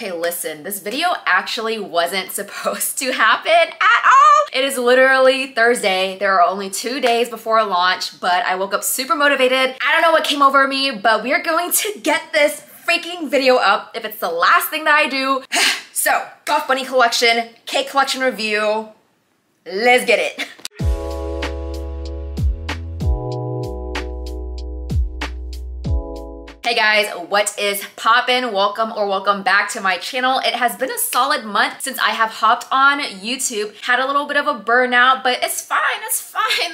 Okay, listen, this video actually wasn't supposed to happen at all. It is literally Thursday. There are only 2 days before launch, but I woke up super motivated. I don't know what came over me, but we are going to get this freaking video up if it's the last thing that I do. So, Buff Bunny collection, cake collection review. Let's get it. Hey guys, what is poppin'? Welcome back to my channel. It has been a solid month since I have hopped on YouTube. Had a little bit of a burnout, but it's fine.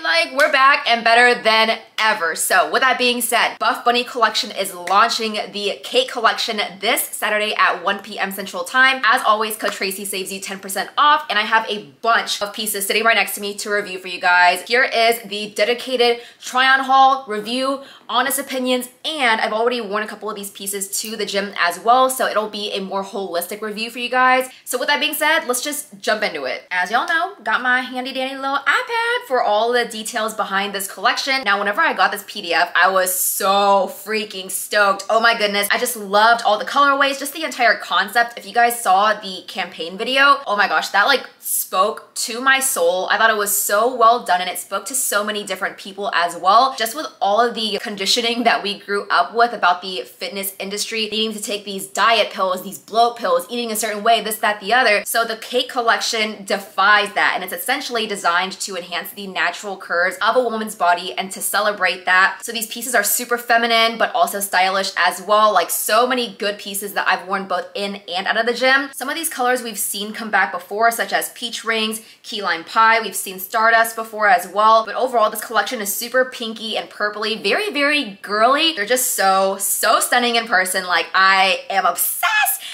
Like, we're back and better than ever. So with that being said, Buff Bunny collection is launching the cake collection this Saturday at 1 p.m. Central Time. As always, code Tracy saves you 10% off, and I have a bunch of pieces sitting right next to me to review for you guys. Here is the dedicated try-on haul, review, honest opinions, and I've already worn a couple of these pieces to the gym as well, so it'll be a more holistic review for you guys. So with that being said, let's just jump into it. As y'all know, got my handy dandy little iPad for all the details behind this collection. Now, whenever I got this PDF, I was so freaking stoked. Oh my goodness, I just loved all the colorways, just the entire concept. If you guys saw the campaign video, oh my gosh, that like spoke to my soul. I thought it was so well done, and it spoke to so many different people as well. Just with all of the conditioning that we grew up with about the fitness industry, needing to take these diet pills, these bloat pills, eating a certain way, this, that, the other. So the cake collection defies that, and it's essentially designed to enhance the natural curves of a woman's body and to celebrate that. So these pieces are super feminine, but also stylish as well. Like, so many good pieces that I've worn both in and out of the gym. Some of these colors we've seen come back before, such as peach rings, key lime pie. We've seen Stardust before as well. But overall, this collection is super pinky and purpley, very, very girly. They're just so stunning in person. Like, I am obsessed.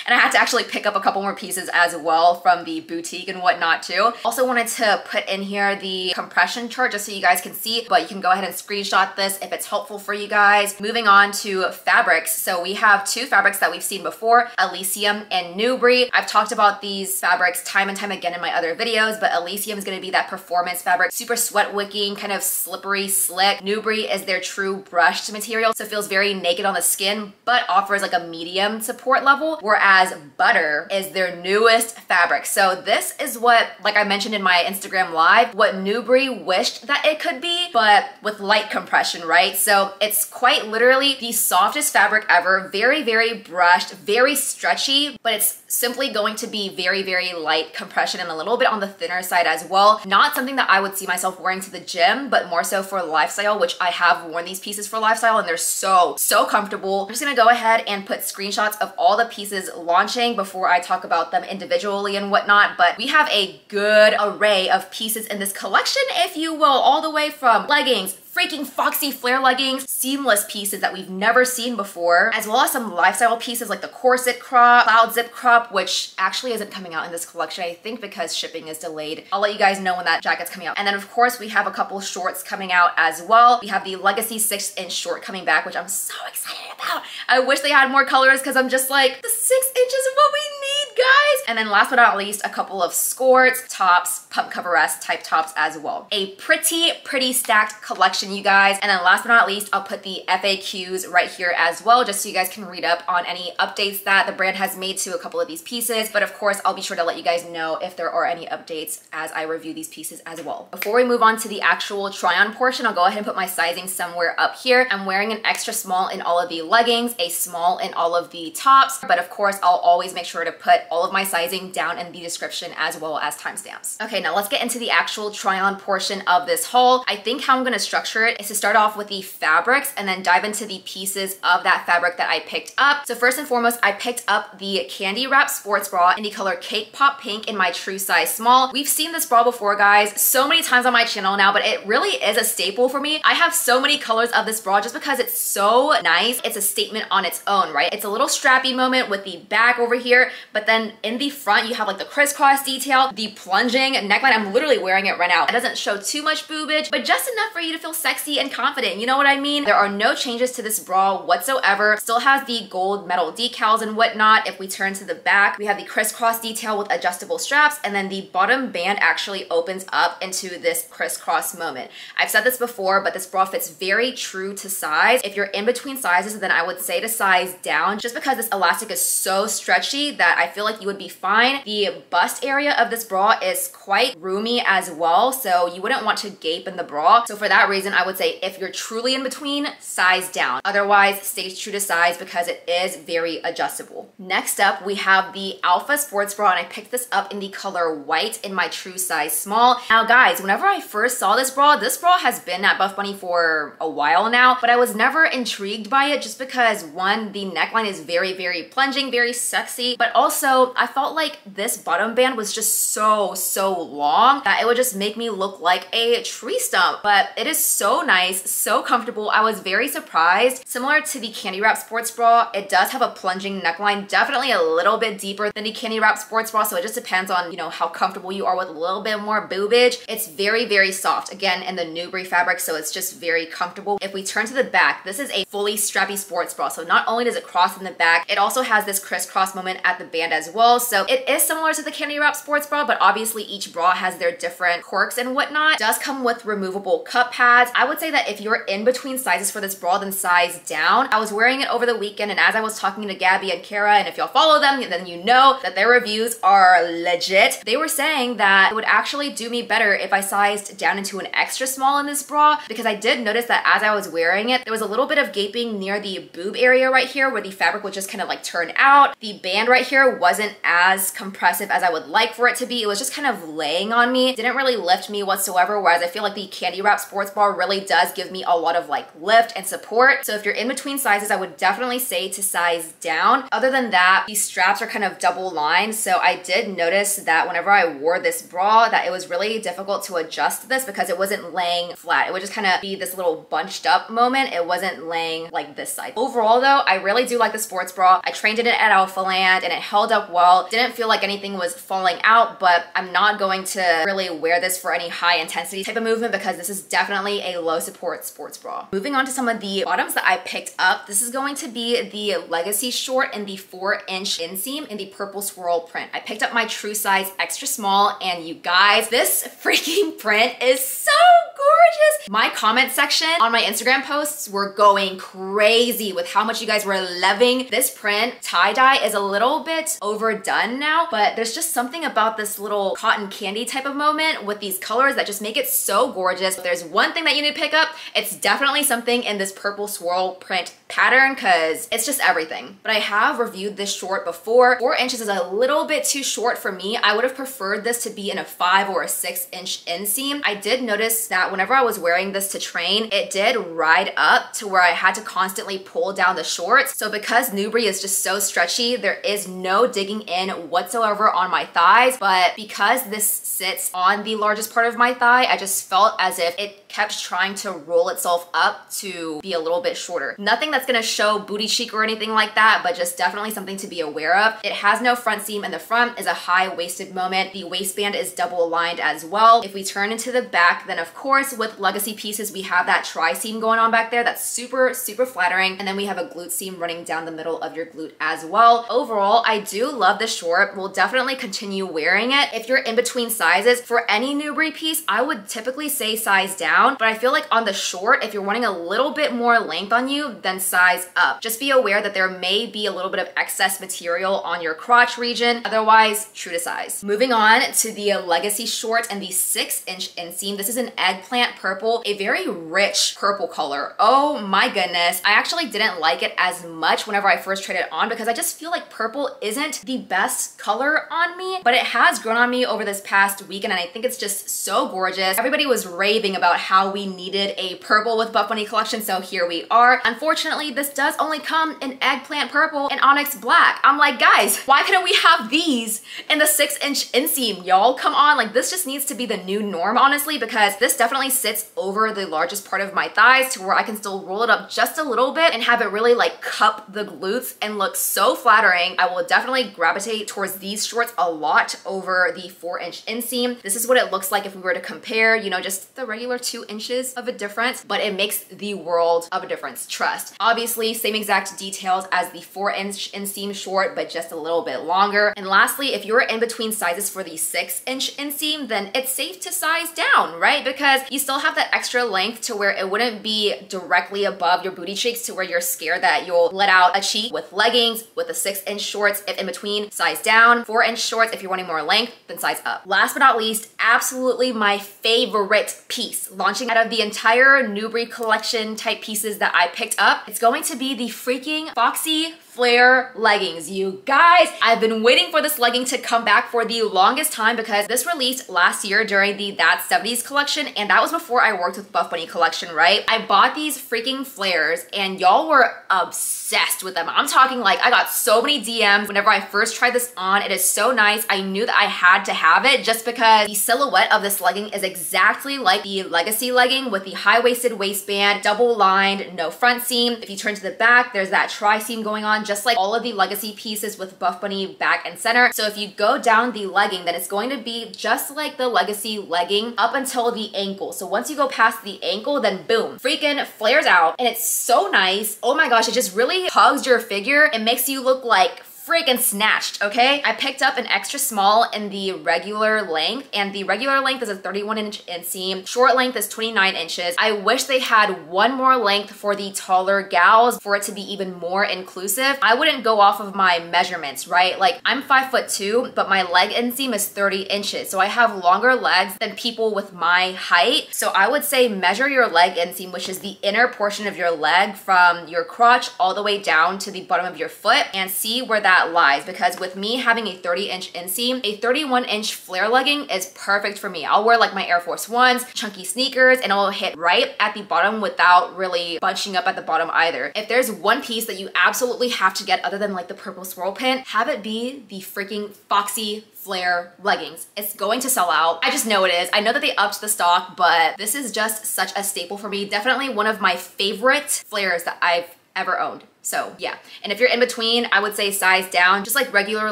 And I had to actually pick up a couple more pieces as well from the boutique and whatnot too. Also wanted to put in here the compression chart just so you guys can see, but you can go ahead and screenshot this if it's helpful for you guys. Moving on to fabrics. So we have two fabrics that we've seen before, Elysium and Newbury. I've talked about these fabrics time and time again in my other videos, but Elysium is gonna be that performance fabric, super sweat wicking, kind of slippery, slick. Newbury is their true brushed material, so it feels very naked on the skin, but offers like a medium support level, whereas Butter is their newest fabric. So this is what, like I mentioned in my Instagram live, what Newbury wished that it could be, but with light compression, right? So it's quite literally the softest fabric ever, very, very brushed, very stretchy, but it's simply going to be very, very light compression and a little bit on the thinner side as well. Not something that I would see myself wearing to the gym, but more so for lifestyle, which I have worn these pieces for lifestyle and they're so comfortable. I'm just gonna go ahead and put screenshots of all the pieces launching before I talk about them individually and whatnot, but we have a good array of pieces in this collection, if you will, all the way from leggings, freaking Foxy flare leggings, seamless pieces that we've never seen before, as well as some lifestyle pieces like the corset crop, cloud zip crop, which actually isn't coming out in this collection, I think because shipping is delayed. I'll let you guys know when that jacket's coming out. And then of course we have a couple shorts coming out as well. We have the Legacy 6-inch short coming back, which I'm so excited about. I wish they had more colors because I'm just like, the 6 inches is what we need, guys. And then last but not least, a couple of skirts, tops, pump coverette type tops as well. A pretty stacked collection, you guys. And then last but not least, I'll put the FAQs right here as well, just so you guys can read up on any updates that the brand has made to a couple of these pieces. But of course, I'll be sure to let you guys know if there are any updates as I review these pieces as well. Before we move on to the actual try-on portion, I'll go ahead and put my sizing somewhere up here. I'm wearing an extra small in all of the leggings, a small in all of the tops, but of course, I'll always make sure to put all of my sizing down in the description as well as timestamps. Okay, now let's get into the actual try-on portion of this haul. I think how I'm gonna structure it is to start off with the fabrics and then dive into the pieces of that fabric that I picked up. So first and foremost, I picked up the Candy Wrap sports bra in the color Cake Pop Pink in my true size small. We've seen this bra before, guys, so many times on my channel now, but it really is a staple for me. I have so many colors of this bra just because it's so nice. It's a statement on its own, right? It's a little strappy moment with the back over here, but then in the the front, you have like the crisscross detail, the plunging neckline. I'm literally wearing it right now. It doesn't show too much boobage, but just enough for you to feel sexy and confident. You know what I mean? There are no changes to this bra whatsoever. Still has the gold metal decals and whatnot. If we turn to the back, we have the crisscross detail with adjustable straps, and then the bottom band actually opens up into this crisscross moment. I've said this before, but this bra fits very true to size. If you're in between sizes, then I would say to size down, just because this elastic is so stretchy that I feel like you would be fine. The bust area of this bra is quite roomy as well, so you wouldn't want to gape in the bra. So for that reason, I would say if you're truly in between, size down. Otherwise, stay true to size because it is very adjustable. Next up, we have the Alpha Sports Bra, and I picked this up in the color white in my true size small. Now guys, whenever I first saw this bra has been at Buff Bunny for a while now, but I was never intrigued by it just because one, the neckline is very, very plunging, very sexy, but also I felt like this bottom band was just so long that it would just make me look like a tree stump. But it is so nice, so comfortable. I was very surprised. Similar to the Candy Wrap Sports Bra, it does have a plunging neckline, definitely a little bit deeper than the Candy Wrap Sports Bra, so it just depends on, you know, how comfortable you are with a little bit more boobage. It's very, very soft, again, in the Nubri fabric, so it's just very comfortable. If we turn to the back, this is a fully strappy sports bra, so not only does it cross in the back, it also has this crisscross moment at the band as well, so it is similar to the Candy Wrap Sports Bra, but obviously each bra has their different quirks and whatnot. It does come with removable cup pads. I would say that if you're in between sizes for this bra, then size down. I was wearing it over the weekend, and as I was talking to Gabby and Kara, and if y'all follow them, then you know that their reviews are legit. They were saying that it would actually do me better if I sized down into an extra small in this bra, because I did notice that as I was wearing it, there was a little bit of gaping near the boob area right here where the fabric would just kind of like turn out. The band right here wasn't as compressive as I would like for it to be. It was just kind of laying on me. It didn't really lift me whatsoever, whereas I feel like the Candy Wrap Sports Bra really does give me a lot of like lift and support. So if you're in between sizes, I would definitely say to size down. Other than that, these straps are kind of double lined, so I did notice that whenever I wore this bra that it was really difficult to adjust this because it wasn't laying flat. It would just kind of be this little bunched up moment. It wasn't laying like this side. Overall though, I really do like the sports bra. I trained in it at Alpha Land and it held up well. Didn't feel like anything was falling out, but I'm not going to really wear this for any high intensity type of movement because this is definitely a low support sports bra. Moving on to some of the bottoms that I picked up, this is going to be the Legacy short in the 4-inch inseam in the purple swirl print. I picked up my true size extra small, and you guys, this freaking print is so gorgeous. My comment section on my Instagram posts were going crazy with how much you guys were loving this print. Tie-dye is a little bit overdone now, but there's just something about this little cotton candy type of moment with these colors that just make it so gorgeous. If there's one thing that you need to pick up, it's definitely something in this purple swirl print pattern because it's just everything. But I have reviewed this short before. 4 inches is a little bit too short for me. I would have preferred this to be in a 5 or a 6-inch inseam. I did notice that whenever I was wearing this to train, it did ride up to where I had to constantly pull down the shorts. So because Nubri is just so stretchy, there is no digging in whatsoever on my thighs. But because this sits on the largest part of my thigh, I just felt as if it kept trying to roll itself up to be a little bit shorter. Nothing that's gonna show booty cheek or anything like that, but just definitely something to be aware of. It has no front seam, and the front is a high-waisted moment. The waistband is double aligned as well. If we turn into the back, then of course with Legacy pieces, we have that tri-seam going on back there. That's super, super flattering. And then we have a glute seam running down the middle of your glute as well. Overall, I do love the short. We'll definitely continue wearing it. If you're in between sizes, for any Nubri piece, I would typically say size down, but I feel like on the short, if you're wanting a little bit more length on you, then size up. Just be aware that there may be a little bit of excess material on your crotch region. Otherwise, true to size. Moving on to the Legacy short and the 6-inch inseam. This is an eggplant purple, a very rich purple color. Oh my goodness. I actually didn't like it as much whenever I first tried it on because I just feel like purple isn't the best color on me, but it has grown on me over this past weekend and I think it's just so gorgeous. Everybody was raving about how we needed a purple with Buff Bunny collection, so here we are. Unfortunately, unfortunately, this does only come in Eggplant Purple and Onyx Black. I'm like, guys, why couldn't we have these in the 6-inch inseam, y'all? Come on, like this just needs to be the new norm, honestly, because this definitely sits over the largest part of my thighs to where I can still roll it up just a little bit and have it really like cup the glutes and look so flattering. I will definitely gravitate towards these shorts a lot over the 4-inch inseam. This is what it looks like if we were to compare, you know, just the regular 2 inches of a difference, but it makes the world of a difference, trust. Obviously, same exact details as the 4-inch inseam short, but just a little bit longer. And lastly, if you're in between sizes for the 6-inch inseam, then it's safe to size down, right? Because you still have that extra length to where it wouldn't be directly above your booty cheeks to where you're scared that you'll let out a cheek. With leggings, with the 6-inch shorts, if in between, size down. 4-inch shorts, if you're wanting more length, then size up. Last but not least, absolutely my favorite piece launching out of the entire Newbury collection type pieces that I picked up. It's going to be the freaking Foxy flare leggings. You guys, I've been waiting for this legging to come back for the longest time because this released last year during the That 70s collection, and that was before I worked with Buff Bunny collection, right? I bought these freaking flares and y'all were obsessed with them. I'm talking like I got so many DMs whenever I first tried this on. It is so nice. I knew that I had to have it just because the silhouette of this legging is exactly like the Legacy legging with the high-waisted waistband, double lined, no front seam. If you turn to the back, there's that tri-seam going on, just like all of the Legacy pieces with Buff Bunny back and center. So if you go down the legging, then it's going to be just like the Legacy legging up until the ankle. So once you go past the ankle, then boom, freaking flares out. And it's so nice. Oh my gosh, it just really hugs your figure. It makes you look like freaking snatched, okay? I picked up an extra small in the regular length, and the regular length is a 31-inch inseam. Short length is 29 inches. I wish they had one more length for the taller gals for it to be even more inclusive. I wouldn't go off of my measurements, right? Like I'm 5'2", but my leg inseam is 30 inches. So I have longer legs than people with my height. So I would say measure your leg inseam, which is the inner portion of your leg from your crotch all the way down to the bottom of your foot, and see where that lies, because with me having a 30-inch inseam, a 31-inch flare legging is perfect for me. I'll wear like my Air Force Ones, chunky sneakers, and it'll hit right at the bottom without really bunching up at the bottom either. If there's one piece that you absolutely have to get other than like the purple swirl print, have it be the freaking Foxy flare leggings. It's going to sell out. I just know it is. I know that they upped the stock, but this is just such a staple for me. Definitely one of my favorite flares that I've ever owned. So yeah, and if you're in between, I would say size down, just like regular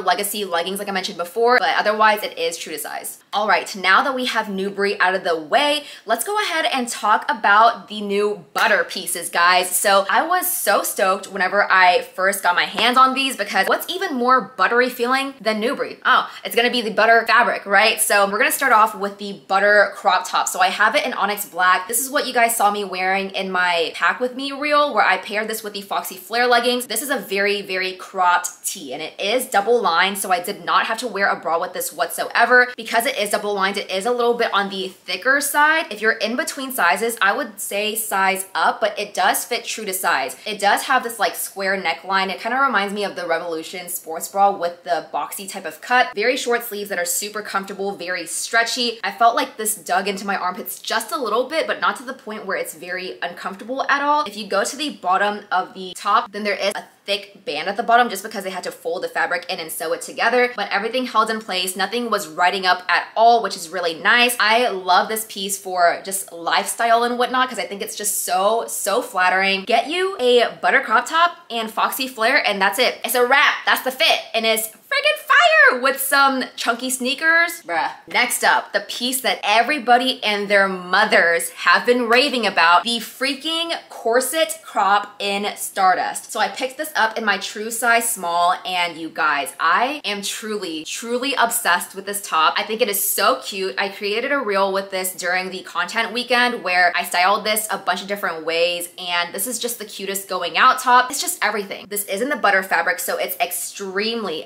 Legacy leggings like I mentioned before, but otherwise it is true to size. All right, now that we have Newbury out of the way, let's go ahead and talk about the new butter pieces, guys. So I was so stoked whenever I first got my hands on these, because what's even more buttery feeling than Newbury? Oh, it's gonna be the butter fabric, right? So we're gonna start off with the butter crop top. So I have it in Onyx Black. This is what you guys saw me wearing in my Pack With Me reel, where I paired this with the Foxy flare leggings. This is a very, very cropped tee, and it is double lined, so I did not have to wear a bra with this whatsoever. Because it is double lined, it is a little bit on the thicker side. If you're in between sizes, I would say size up, but it does fit true to size. It does have this like square neckline. It kind of reminds me of the Revolution sports bra with the boxy type of cut. Very short sleeves that are super comfortable, very stretchy. I felt like this dug into my armpits just a little bit, but not to the point where it's very uncomfortable at all. If you go to the bottom of the top, then there is a thick band at the bottom just because they had to fold the fabric in and sew it together, but everything held in place. Nothing was riding up at all, which is really nice. I love this piece for just lifestyle and whatnot because I think it's just so flattering. Get you a butter crop top and Foxy flare and that's it. It's a wrap. That's the fit, and it's friggin' fire with some chunky sneakers. Bruh. Next up, the piece that everybody and their mothers have been raving about, the freaking corset crop in Stardust. So I picked this up in my true size small, and you guys, I am truly obsessed with this top. I think it is so cute. I created a reel with this during the content weekend where I styled this a bunch of different ways, and this is just the cutest going out top. It's just everything. This is in the butter fabric, so it's extremely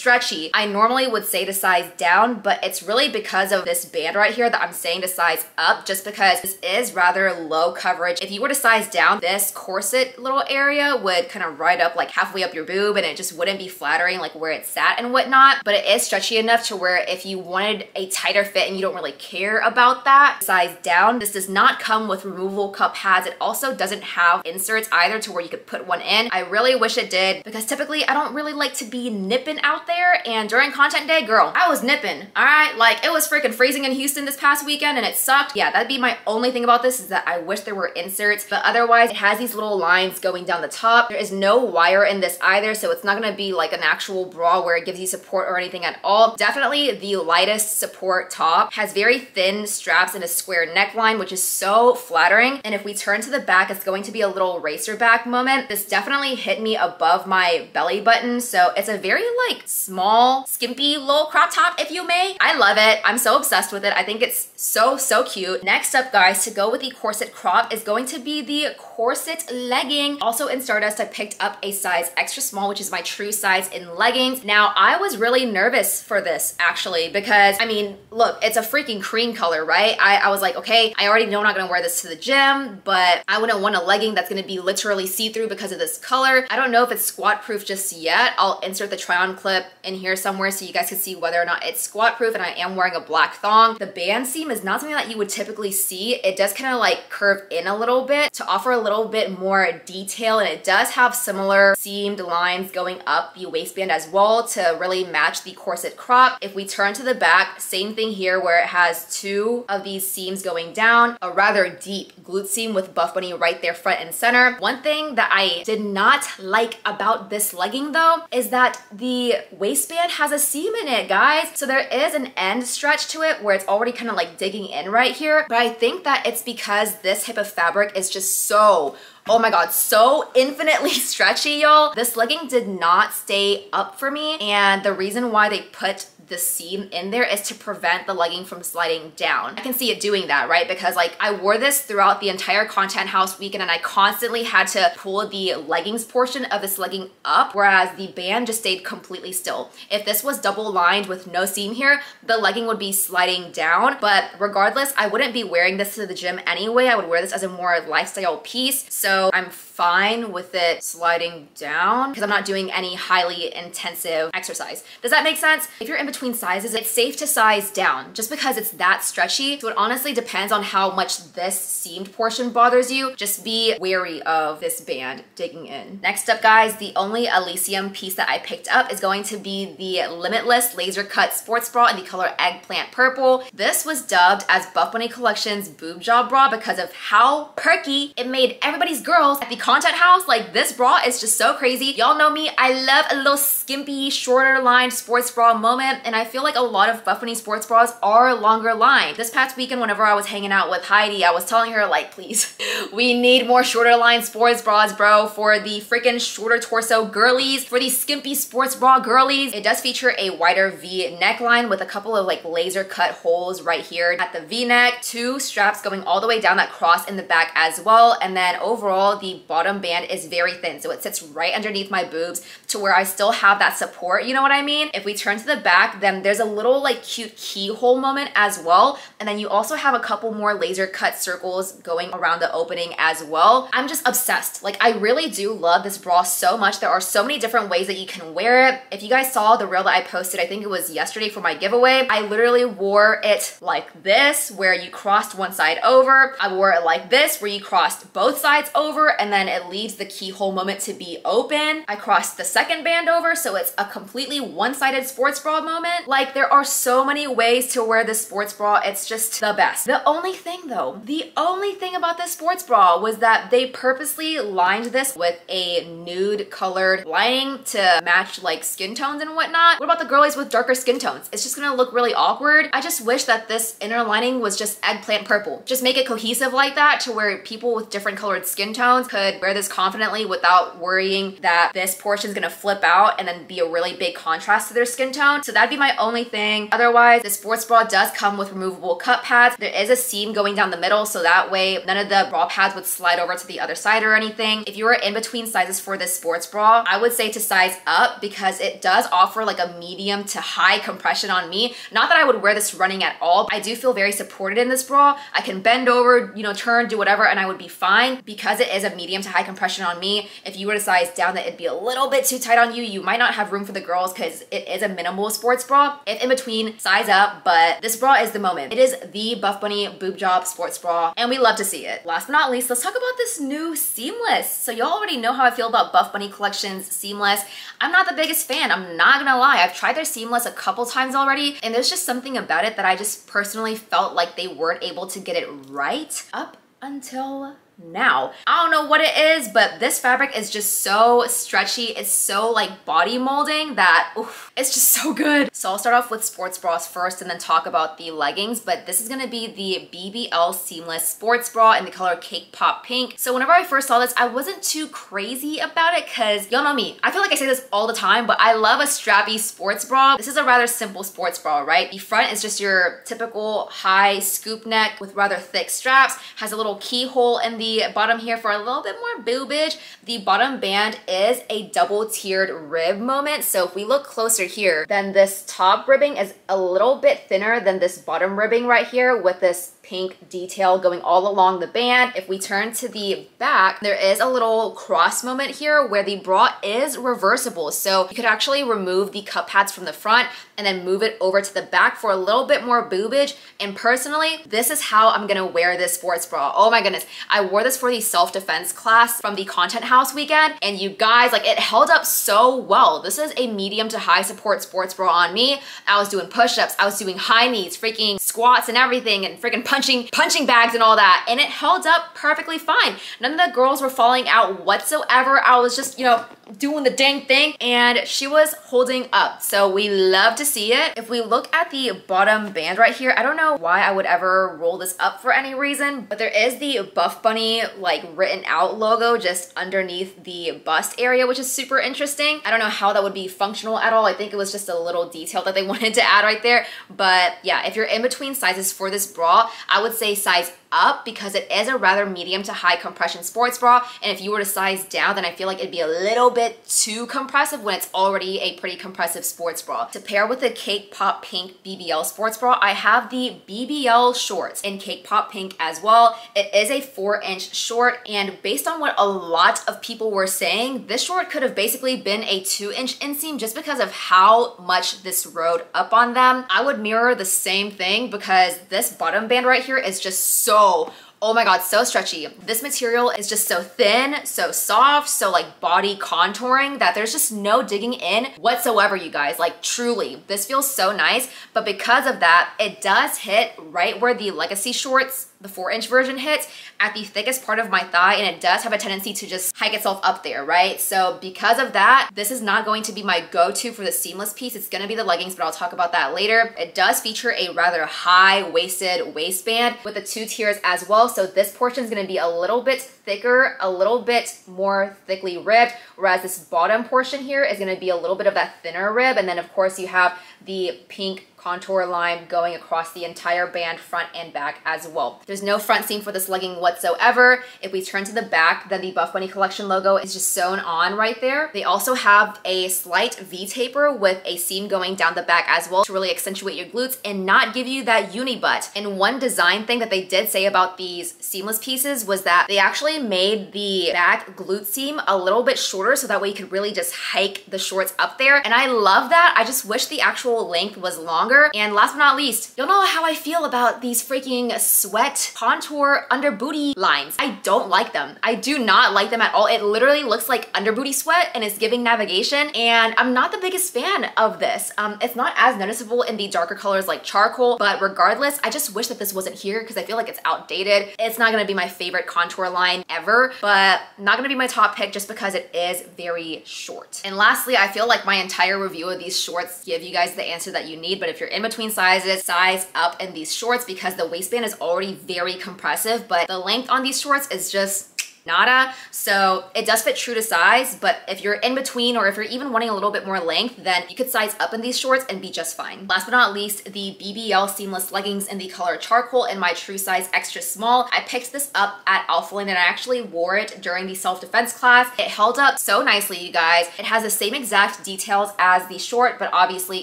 stretchy. I normally would say to size down, but it's really because of this band right here that I'm saying to size up, just because this is rather low coverage. If you were to size down, this corset little area would kind of ride up like halfway up your boob, and it just wouldn't be flattering like where it's sat and whatnot. But it is stretchy enough to where if you wanted a tighter fit and you don't really care about that, size down. This does not come with removable cup pads. It also doesn't have inserts either to where you could put one in. I really wish it did, because typically I don't really like to be nipping out there, and during content day, girl, I was nipping, all right? Like, it was freaking freezing in Houston this past weekend and it sucked. Yeah, that'd be my only thing about this, is that I wish there were inserts, but otherwise it has these little lines going down the top. There is no wire in this either, so it's not gonna be like an actual bra where it gives you support or anything at all. Definitely the lightest support top. Has very thin straps and a square neckline, which is so flattering. And if we turn to the back, it's going to be a little racer back moment. This definitely hit me above my belly button, so it's a very like small, skimpy little crop top, if you may. I love it. I'm so obsessed with it. I think it's so cute. Next up, guys, to go with the corset crop is going to be the corset legging. Also in Stardust, I picked up a size extra small, which is my true size in leggings. Now, I was really nervous for this actually, because I mean, look, it's a freaking cream color, right? I was like, okay, I already know I'm not gonna wear this to the gym, but I wouldn't want a legging that's gonna be literally see-through because of this color. I don't know if it's squat proof just yet. I'll insert the try-on clip in here somewhere so you guys can see whether or not it's squat proof, and I am wearing a black thong. The band seam is not something that you would typically see. It does kind of like curve in a little bit to offer a little bit more detail, and it does have similar seamed lines going up the waistband as well to really match the corset crop. If we turn to the back, same thing here where it has two of these seams going down, a rather deep glute seam with Buff Bunny right there front and center. One thing that I did not like about this legging though is that the waistband has a seam in it, guys. So there is an end stretch to it where it's already kind of like digging in right here, but I think that it's because this type of fabric is just so, oh my god, so infinitely stretchy, y'all. This legging did not stay up for me, and the reason why they put the seam in there is to prevent the legging from sliding down. I can see it doing that, right? Because like I wore this throughout the entire content house weekend, and I constantly had to pull the leggings portion of this legging up, whereas the band just stayed completely still. If this was double lined with no seam here, the legging would be sliding down, but regardless, I wouldn't be wearing this to the gym anyway. I would wear this as a more lifestyle piece, so I'm fine with it sliding down because I'm not doing any highly intensive exercise. Does that make sense? If you're in between sizes, it's safe to size down just because it's that stretchy. So it honestly depends on how much this seamed portion bothers you. Just be wary of this band digging in. Next up, guys, the only Elysium piece that I picked up is going to be the Limitless laser cut sports bra in the color Eggplant Purple. This was dubbed as Buff Bunny Collection's boob job bra because of how perky it made everybody's girls at the content house. Like, this bra is just so crazy. Y'all know me, I love a little skimpy, shorter lined sports bra moment, and I feel like a lot of Buff Bunny sports bras are longer lined. This past weekend, whenever I was hanging out with Heidi, I was telling her, like, please, we need more shorter lined sports bras, bro, for the freaking shorter torso girlies, for these skimpy sports bra girlies. It does feature a wider V neckline with a couple of like laser cut holes right here at the V-neck, two straps going all the way down that cross in the back as well, and then overall the bottom band is very thin, so it sits right underneath my boobs to where I still have that support, you know what I mean? If we turn to the back, then there's a little like cute keyhole moment as well, and then you also have a couple more laser cut circles going around the opening as well. I'm just obsessed. Like, I really do love this bra so much. There are so many different ways that you can wear it. If you guys saw the reel that I posted, I think it was yesterday for my giveaway, I literally wore it like this, where you crossed one side over. I wore it like this, where you crossed both sides over, and then it leaves the keyhole moment to be open. I crossed the second band over, so it's a completely one-sided sports bra moment. Like, there are so many ways to wear this sports bra. It's just the best. The only thing though, the only thing about this sports bra was that they purposely lined this with a nude colored lining to match like skin tones and whatnot. What about the girlies with darker skin tones? It's just gonna look really awkward. I just wish that this inner lining was just eggplant purple. Just make it cohesive like that to where people with different colored skin tones could could wear this confidently without worrying that this portion is gonna flip out and then be a really big contrast to their skin tone. So that'd be my only thing. Otherwise, the sports bra does come with removable cup pads. There is a seam going down the middle, so that way none of the bra pads would slide over to the other side or anything. If you were in between sizes for this sports bra, I would say to size up because it does offer like a medium to high compression on me. Not that I would wear this running at all. I do feel very supported in this bra. I can bend over, you know, turn, do whatever, and I would be fine because it is a medium to high compression on me. If you were to size down, that it'd be a little bit too tight on you. You might not have room for the girls because it is a minimal sports bra. If in between, size up, but this bra is the moment. It is the Buff Bunny boob job sports bra, and we love to see it. Last but not least, let's talk about this new seamless. So y'all already know how I feel about Buff Bunny Collection's seamless. I'm not the biggest fan, I'm not gonna lie. I've tried their seamless a couple times already, and there's just something about it that I just personally felt like they weren't able to get it right up until now. I don't know what it is, but this fabric is just so stretchy. It's so like body molding that oof, it's just so good. So I'll start off with sports bras first and then talk about the leggings, but this is gonna be the BBL seamless sports bra in the color Cake Pop Pink. So whenever I first saw this, I wasn't too crazy about it because y'all know me. I feel like I say this all the time, but I love a strappy sports bra. This is a rather simple sports bra, right? The front is just your typical high scoop neck with rather thick straps, has a little keyhole in the bottom here for a little bit more boobage. The bottom band is a double tiered rib moment. So if we look closer here, then this top ribbing is a little bit thinner than this bottom ribbing right here with this pink detail going all along the band. If we turn to the back, there is a little cross moment here where the bra is reversible. So you could actually remove the cup pads from the front and then move it over to the back for a little bit more boobage. And personally, this is how I'm gonna wear this sports bra. Oh my goodness. I wore this for the self-defense class from the Content House weekend, and you guys, like, it held up so well. This is a medium to high support sports bra on me. I was doing push-ups, I was doing high knees, freaking squats and everything, and freaking punching bags and all that, and it held up perfectly fine. None of the girls were falling out whatsoever. I was just, you know, doing the dang thing, and she was holding up. So we love to see it. If we look at the bottom band right here, I don't know why I would ever roll this up for any reason, but there is the Buff Bunny like written out logo just underneath the bust area, which is super interesting. I don't know how that would be functional at all. I think it was just a little detail that they wanted to add right there. But yeah, if you're in between sizes for this bra, I would say size up because it is a rather medium to high compression sports bra, and if you were to size down, then I feel like it'd be a little bit too compressive when it's already a pretty compressive sports bra. To pair with the Cake Pop Pink BBL sports bra, I have the BBL shorts in Cake Pop Pink as well. It is a 4-inch short, and based on what a lot of people were saying, this short could have basically been a 2-inch inseam just because of how much this rode up on them. I would mirror the same thing because this bottom band right here is just so, oh my god, so stretchy. This material is just so thin, so soft, so like body contouring that there's just no digging in whatsoever, you guys. Like truly, this feels so nice, but because of that, it does hit right where the Legacy shorts, the 4-inch version, hits at the thickest part of my thigh, and it does have a tendency to just hike itself up there, right? So because of that, this is not going to be my go-to for the seamless piece. It's gonna be the leggings, but I'll talk about that later. It does feature a rather high-waisted waistband with the 2 tiers as well, so this portion is gonna be a little bit thicker, a little bit more thickly ribbed, whereas this bottom portion here is gonna be a little bit of that thinner rib, and then of course you have the pink contour line going across the entire band, front and back as well. There's no front seam for this legging whatsoever. If we turn to the back, then the Buff Bunny Collection logo is just sewn on right there. They also have a slight V-taper with a seam going down the back as well to really accentuate your glutes and not give you that uni butt. And one design thing that they did say about these seamless pieces was that they actually made the back glute seam a little bit shorter so that way you could really just hike the shorts up there. And I love that. I just wish the actual length was longer. And last but not least, you'll know how I feel about these freaking sweat contour under booty lines. I don't like them. I do not like them at all. It literally looks like under booty sweat and it's giving navigation, and I'm not the biggest fan of this. It's not as noticeable in the darker colors like charcoal, but regardless, I just wish that this wasn't here because I feel like it's outdated. It's not gonna be my favorite contour line ever, but not gonna be my top pick just because it is very short. And lastly, I feel like my entire review of these shorts give you guys the answer that you need, but if you're in between sizes, size up in these shorts because the waistband is already very compressive, but the length on these shorts is just nada. So it does fit true to size, but if you're in between or if you're even wanting a little bit more length, then you could size up in these shorts and be just fine. Last but not least, the BBL seamless leggings in the color charcoal in my true size extra small. I picked this up at Alphalane and I actually wore it during the self-defense class. It held up so nicely, you guys. It has the same exact details as the short, but obviously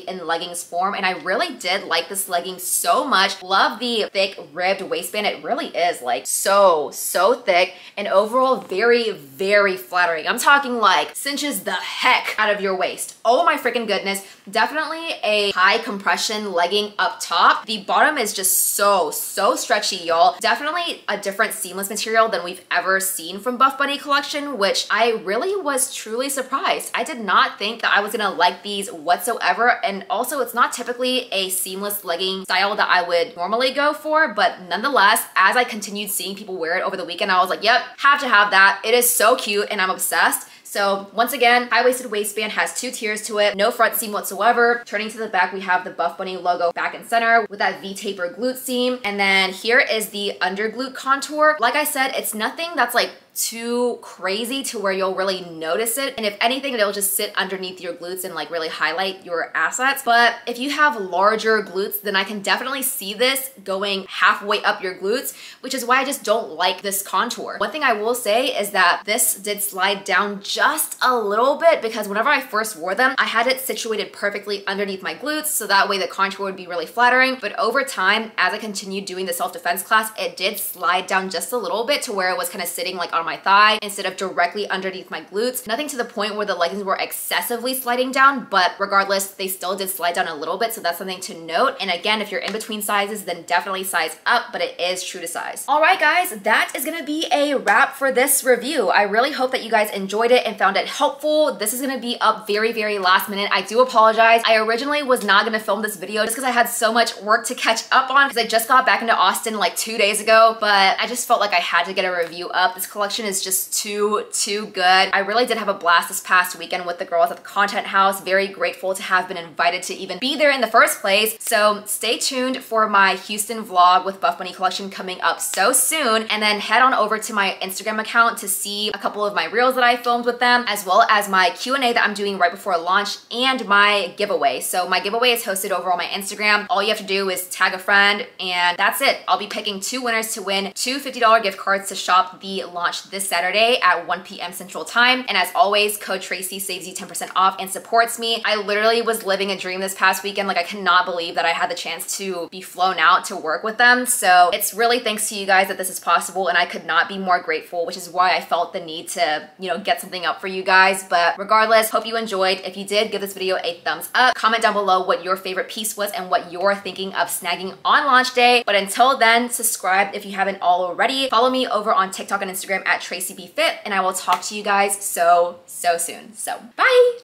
in leggings form, and I really did like this legging so much. Love the thick ribbed waistband. It really is like so thick, and overall very flattering. I'm talking like cinches the heck out of your waist. Oh my freaking goodness. Definitely a high compression legging up top. The bottom is just so stretchy, y'all. Definitely a different seamless material than we've ever seen from Buff Bunny collection, which I really was truly surprised. I did not think that I was gonna like these whatsoever, and also it's not typically a seamless legging style that I would normally go for, but nonetheless, as I continued seeing people wear it over the weekend, I was like, yep, have to have that. It is so cute and I'm obsessed. So once again, high-waisted waistband, has 2 tiers to it, no front seam whatsoever. Turning to the back, we have the Buff Bunny logo back and center with that V-taper glute seam. And then here is the under glute contour. Like I said, it's nothing that's like too crazy to where you'll really notice it, and if anything, it'll just sit underneath your glutes and like really highlight your assets. But if you have larger glutes, then I can definitely see this going halfway up your glutes, which is why I just don't like this contour. One thing I will say is that this did slide down just a little bit, because whenever I first wore them, I had it situated perfectly underneath my glutes, so that way the contour would be really flattering. But over time, as I continued doing the self-defense class, it did slide down just a little bit to where it was kind of sitting like on my thigh instead of directly underneath my glutes. Nothing to the point where the leggings were excessively sliding down, but regardless, they still did slide down a little bit, so that's something to note. And again, if you're in between sizes, then definitely size up, but it is true to size. All right, guys, that is gonna be a wrap for this review. I really hope that you guys enjoyed it and found it helpful. This is gonna be up very last minute. I do apologize. I originally was not gonna film this video just because I had so much work to catch up on, because I just got back into Austin like 2 days ago, but I just felt like I had to get a review up. This collection is just too good. I really did have a blast this past weekend with the girls at the Content House. Very grateful to have been invited to even be there in the first place. So stay tuned for my Houston vlog with Buff Bunny collection coming up so soon, and then head on over to my Instagram account to see a couple of my reels that I filmed with them, as well as my Q&A that I'm doing right before launch and my giveaway. So my giveaway is hosted over on my Instagram. All you have to do is tag a friend and that's it. I'll be picking 2 winners to win 2 $50 gift cards to shop the launch this Saturday at 1 p.m. Central Time. And as always, code Tracy saves you 10% off and supports me. I literally was living a dream this past weekend. Like, I cannot believe that I had the chance to be flown out to work with them. So it's really thanks to you guys that this is possible, and I could not be more grateful, which is why I felt the need to, you know, get something up for you guys. But regardless, hope you enjoyed. If you did, give this video a thumbs up. Comment down below what your favorite piece was and what you're thinking of snagging on launch day. But until then, subscribe if you haven't already. Follow me over on TikTok and Instagram at TracyBFit, and I will talk to you guys so soon. So bye!